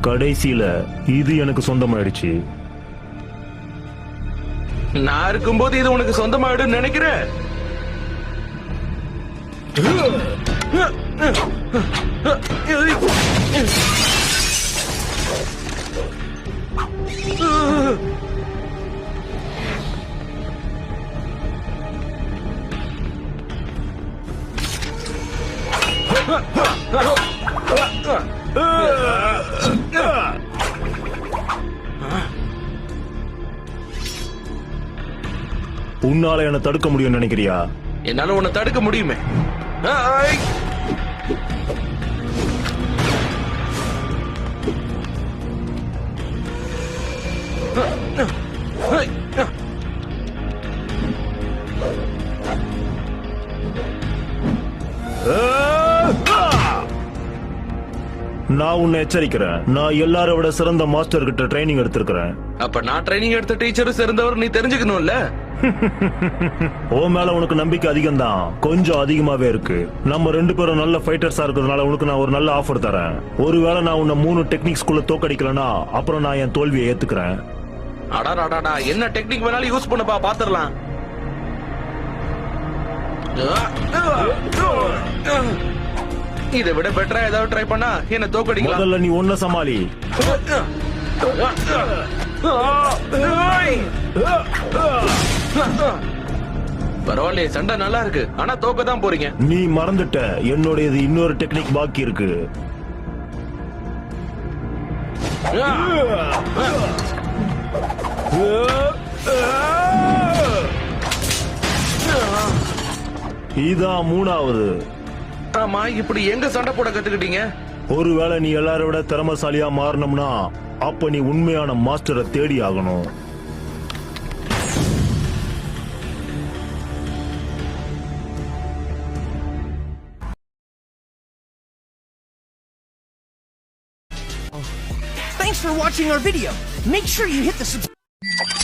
கடைசியில இது எனக்கு சொந்தமாயிடுச்சு. நான் இருக்கும்போது இது உனக்கு சொந்தமாயிடும் நினைக்கிறேன். உன்னால என்ன தடுக்க முடியும்னு நினைக்கிறியா? என்னால உன்னை தடுக்க முடியுமே. நான் உன்னை எச்சரிக்கிறேன். நான் எல்லாரை விட சிறந்த மாஸ்டர் கிட்ட ட்ரைனிங் எடுத்திருக்கிறேன். அப்ப நான் ட்ரைனிங் எடுத்த டீச்சர் சிறந்தவர் நீ தெரிஞ்சுக்கணும்ல. ஓ மேல உனக்கு நம்பிக்கை அதிகம் தான், கொஞ்சம் அதிகமாவே இருக்கு. நம்ம 2 பேரும் நல்ல ஃபைட்டர்ஸா இருக்கிறதுனால உனக்கு நான் ஒரு நல்ல ஆஃபர் தரேன். ஒருவேளை நான் உன்னை 3 டெக்னிக்ஸ்குள்ள தோக்கடிக்கலனா அப்புறம் நான் என் தோல்வியை ஏத்துக்கிறேன். அடாடாடா, என்ன டெக்னிக் வேணாலும் யூஸ் பண்ணப்பா, பாத்துரலாம். இதை விட பெட்டரா ஏதாவது ட்ரை பண்ணா என்ன தோக்கடிக்கலாம். முதல்ல நீ ஒன்ன சமாளி. பரவாயில்லையே, சண்டை நல்லா இருக்கு. ஆனா தோக்க தான் போறீங்க. நீ மறந்துட்ட, என்னோடது இன்னொரு டெக்னிக் பாக்கி இருக்கு. இதான் 3வது. ஆமா, இப்படி எங்க சண்டை போட கத்துக்கிட்டீங்க? ஒருவேளை நீ எல்லாரை விட திறமைசாலியா மாறணும்னா அப்ப நீ உண்மையான மாஸ்டரை தேடி ஆகணும். Thanks for watching our video. Make sure you hit the subscribe.